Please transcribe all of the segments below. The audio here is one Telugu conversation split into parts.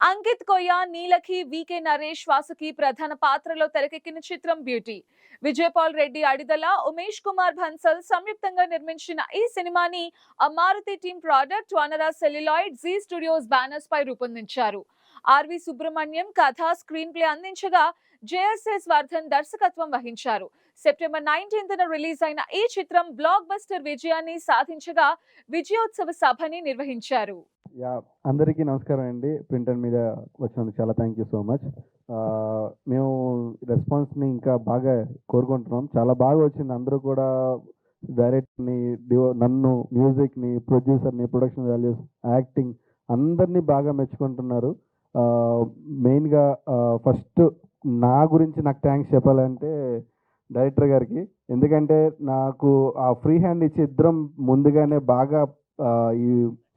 అంకిత్ కొయ్య, నీలకి, వికే నరేష్, వాసుకి ప్రధాన పాత్రలో తెరకెక్కిన చిత్రం బ్యూటీ. విజయ్ పాల్ రెడ్డి అడిదల, ఉమేష్ కుమార్ భన్సల్ సంయుక్తంగా నిర్మించిన ఈ సినిమాని Maruti team product Vanara celluloid Zee studios banners పై రూపొందించారు. ఆర్వి సుబ్రహ్మణ్యం కథ, స్క్రీన్ ప్లే అందించగా జేఎస్ఎస్ వర్ధన్ దర్శకత్వం వహించారు. సెప్టెంబర్ 19న రిలీజ్ అయిన ఈ చిత్రం బ్లాక్ బస్టర్ విజయాన్ని సాధించగా విజయోత్సవ సభని నిర్వహించారు. అందరికీ నమస్కారం అండి. ప్రింట్ అండ్ మీడియా వచ్చినందుకు చాలా థ్యాంక్ యూ సో మచ్. మేము రెస్పాన్స్ని ఇంకా బాగా కోరుకుంటున్నాం. చాలా బాగా వచ్చింది. అందరూ కూడా డైరెక్ట్ని, నన్ను, మ్యూజిక్ని, ప్రొడ్యూసర్ని, ప్రొడక్షన్ వాల్యూస్, యాక్టింగ్ అందరినీ బాగా మెచ్చుకుంటున్నారు. మెయిన్గా ఫస్ట్ నా గురించి నాకు థ్యాంక్స్ చెప్పాలంటే డైరెక్టర్ గారికి. ఎందుకంటే నాకు ఆ ఫ్రీ హ్యాండ్ ఇచ్చి ఇద్దరం ముందుగానే బాగా ఈ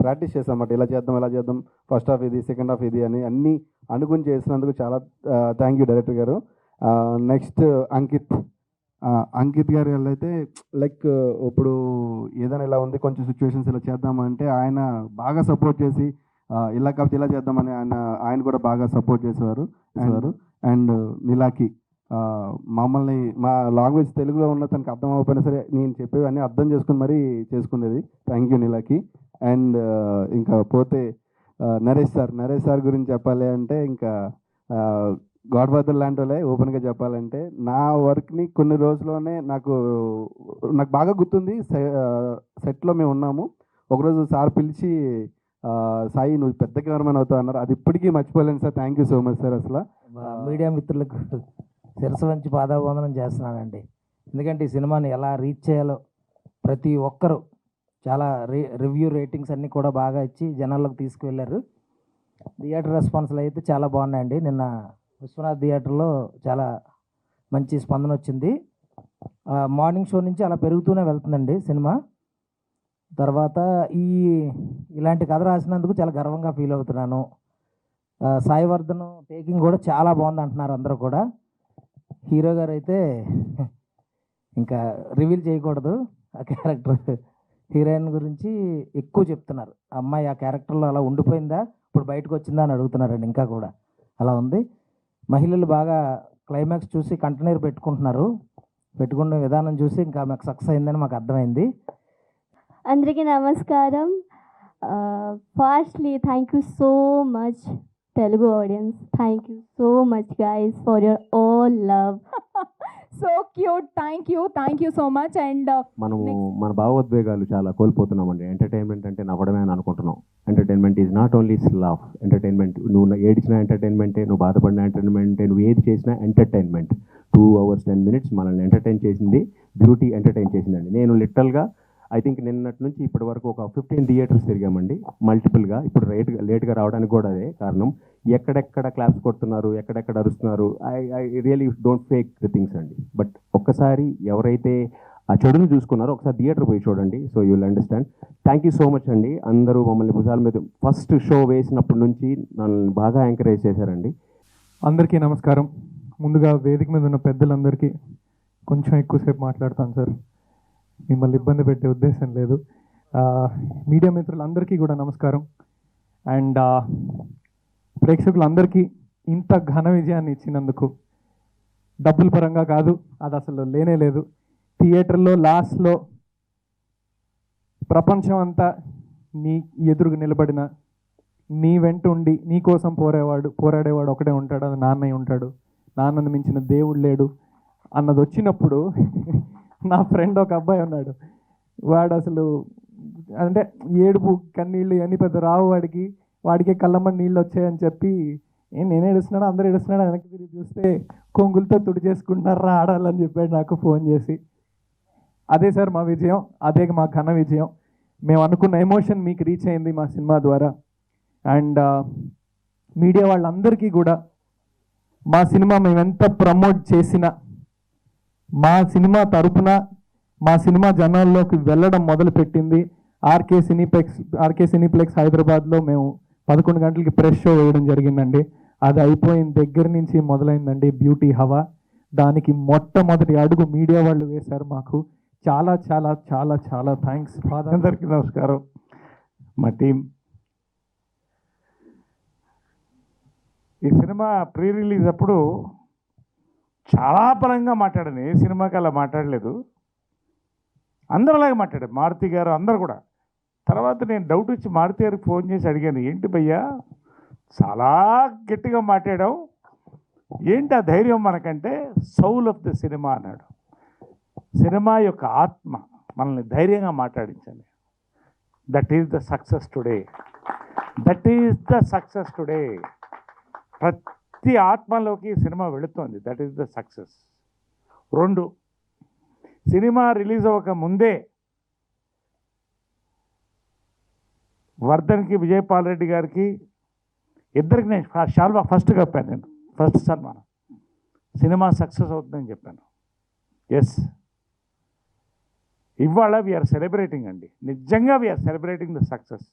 ప్రాక్టీస్ చేసామన్నమాట. ఇలా చేద్దాం, ఫస్ట్ హాఫ్ ఇది, సెకండ్ హాఫ్ ఇది అని అన్నీ అనుకుని చేసినందుకు చాలా థ్యాంక్ యూ డైరెక్టర్ గారు. నెక్స్ట్ అంకిత్ గారు అయితే లైక్ ఇప్పుడు ఏదైనా ఇలా ఉంది, కొంచెం సిచ్యువేషన్స్ ఇలా చేద్దామంటే ఆయన బాగా సపోర్ట్ చేసి ఇలా కాకపోతే ఇలా చేద్దామని ఆయన కూడా బాగా సపోర్ట్ చేసేవారు. అండ్ నీలాకి మమ్మల్ని మా లాంగ్వేజ్ తెలుగులో ఉన్న తనకు అర్థం అవ్వకపోయినా సరే నేను చెప్పేవన్నీ అర్థం చేసుకుని మరీ చేసుకునేది. Thank you నీలాకి. అండ్ ఇంకా పోతే నరేష్ సార్ గురించి చెప్పాలి అంటే ఇంకా గాడ్ ఫాదర్ లాంటి వాళ్ళే. ఓపెన్గా చెప్పాలంటే నా వర్క్ని కొన్ని రోజుల్లోనే నాకు బాగా గుర్తుంది. సెట్లో మేము ఉన్నాము. ఒకరోజు సార్ పిలిచి సాయి నువ్వు పెద్ద కెమెరామెన్ అవుతావు అన్నారు. అది ఇప్పటికీ మర్చిపోలేను sir. Thank you so much sir. అసలు మీడియా మిత్రులకు శిరస్సు వంచి పాదాభివందనం చేస్తున్నానండి. ఎందుకంటే ఈ సినిమాని ఎలా రీచ్ చేయాలో ప్రతి ఒక్కరూ చాలా రివ్యూ రేటింగ్స్ అన్నీ కూడా బాగా ఇచ్చి జనాల్లోకి తీసుకువెళ్ళారు. థియేటర్ రెస్పాన్స్లు అయితే చాలా బాగున్నాయండి. నిన్న విశ్వనాథ్ థియేటర్లో చాలా మంచి స్పందన వచ్చింది. మార్నింగ్ షో నుంచి అలా పెరుగుతూనే వెళ్తుందండి సినిమా. తర్వాత ఇలాంటి కథ రాసినందుకు చాలా గర్వంగా ఫీల్ అవుతున్నాను. సాయి వర్ధన్ టేకింగ్ కూడా చాలా బాగుంది అంటున్నారు అందరూ కూడా. హీరో గారు అయితే ఇంకా రివీల్ చేయకూడదు. ఆ క్యారెక్టర్ హీరోయిన్ గురించి ఎక్కువ చెప్తున్నారు. అమ్మాయి ఆ క్యారెక్టర్లో అలా ఉండిపోయిందా, ఇప్పుడు బయటకు వచ్చిందా అని అడుగుతున్నారండి. ఇంకా కూడా అలా ఉంది. మహిళలు బాగా క్లైమాక్స్ చూసి కంటనీరు పెట్టుకునే విధానం చూసి ఇంకా మాకు సక్సెస్ అయిందని మాకు అర్థమైంది. అందరికీ నమస్కారం. Firstly thank you so much Telugu audience. Thank you so much guys for your all love. So cute. Thank you so much. And మనము మన భావోద్వేగాలు చాలా కోల్పోతున్నామండి. ఎంటర్టైన్మెంట్ అంటే నవ్వడమే అని అనుకుంటున్నాం. Entertainment is not only laugh. Entertainment నువ్వు ఏడిచిన ఎంటర్టైన్మెంటే, నువ్వు బాధపడిన ఎంటర్టైన్మెంటే, నువ్వు ఏది చేసినా ఎంటర్టైన్మెంట్. 2 hours 10 minutes మనల్ని ఎంటర్టైన్ చేసింది బ్యూటీ. ఎంటర్టైన్ చేసిందండి. నేను లిటరల్గా ఐ థింక్ నిన్నటి నుంచి ఇప్పటి వరకు ఒక 15 థియేటర్స్ తిరిగామండి మల్టిపుల్గా. ఇప్పుడు లేట్గా రావడానికి కూడా అదే కారణం. ఎక్కడెక్కడ క్లాప్స్ కొడుతున్నారు, ఎక్కడెక్కడ అరుస్తున్నారు. I really don't fake the things అండి. బట్ ఒక్కసారి ఎవరైతే ఆ చెడును చూసుకున్నారో ఒకసారి థియేటర్ పోయి చూడండి. So you will understand. Thank you so much అండి. అందరూ మమ్మల్ని భుజాల మీద ఫస్ట్ షో వేసినప్పటి నుంచి నన్ను బాగా ఎంకరేజ్ చేశారండి. అందరికీ నమస్కారం. ముందుగా వేదిక మీద ఉన్న పెద్దలందరికీ కొంచెం ఎక్కువసేపు మాట్లాడతాను సార్. మిమ్మల్ని ఇబ్బంది పెట్టే ఉద్దేశం లేదు. మీడియా మిత్రులందరికీ కూడా నమస్కారం. అండ్ ప్రేక్షకులందరికీ ఇంత ఘన విజయాన్ని ఇచ్చినందుకు డబ్బుల పరంగా కాదు, అది అసలు లేనే లేదు. థియేటర్లో లాస్ట్లో ప్రపంచం అంతా నీ ఎదురుగా నిలబడిన, నీ వెంట ఉండి నీ కోసం పోరాడేవాడు ఒకడే ఉంటాడు, అది నాన్నయ్య ఉంటాడు. నాన్నను మించిన దేవుడు లేడు అన్నది వచ్చినప్పుడు నా ఫ్రెండ్ ఒక అబ్బాయి ఉన్నాడు. వాడు అసలు అంటే ఏడుపు కన్నీళ్ళు ఇవన్నీ పెద్ద రావు వాడికే కళ్ళమ్మని నీళ్ళు వచ్చాయని చెప్పి నేను ఏడుస్తున్నాడు, అందరూ ఏడుస్తున్నాడు, వెనక్కి తిరిగి చూస్తే కొంగులతో తుడి చేసుకుంటున్నారా ఆడాలని చెప్పాడు నాకు ఫోన్ చేసి. అదే సార్ మా విజయం, అదే మా ఘన విజయం. మేము అనుకున్న ఎమోషన్ మీకు రీచ్ అయింది మా సినిమా ద్వారా. అండ్ మీడియా వాళ్ళందరికీ కూడా మా సినిమా మేము ఎంత ప్రమోట్ చేసినా, మా సినిమా తరపున మా సినిమా జనాల్లోకి వెళ్ళడం మొదలుపెట్టింది ఆర్కే సినీప్లెక్స్ హైదరాబాద్లో మేము 11 గంటలకి ప్రెస్ షో వేయడం జరిగిందండి. అది అయిపోయిన దగ్గర నుంచి మొదలైందండి బ్యూటీ హవా. దానికి మొట్టమొదటి అడుగు మీడియా వాళ్ళు వేశారు మాకు. చాలా చాలా చాలా చాలా థ్యాంక్స్. అందరికీ నమస్కారం. మా టీం ఈ సినిమా ప్రీ రిలీజ్ అప్పుడు చాలా బలంగా మాట్లాడాను. ఏ సినిమాకి అలా మాట్లాడలేదు. అందరూ అలాగే మాట్లాడారు, మారుతి గారు అందరు కూడా. తర్వాత నేను డౌట్ వచ్చి మారుతి గారికి ఫోన్ చేసి అడిగాను, ఏంటి భయ్యా చాలా గట్టిగా మాట్లాడావు, ఏంటి ఆ ధైర్యం మనకంటే? సౌల్ ఆఫ్ ద సినిమా అన్నాడు. సినిమా యొక్క ఆత్మ మనల్ని ధైర్యంగా మాట్లాడించండి. That is the success today. That is the success today. ప్రతి ఆత్మలోకి సినిమా వెళుతోంది. That is the success. 2, cinema release అవ్వక ముందే వర్ధన్కి, విజయపాల్ రెడ్డి గారికి ఇద్దరికి నేను షాల్వా ఫస్ట్ కప్పాను. నేను ఫస్ట్ సన్మానం. సినిమా సక్సెస్ అవుతుందని చెప్పాను. ఎస్, ఇవాళ వీఆర్ సెలబ్రేటింగ్ అండి. నిజంగా వీఆర్ సెలబ్రేటింగ్ ద సక్సెస్.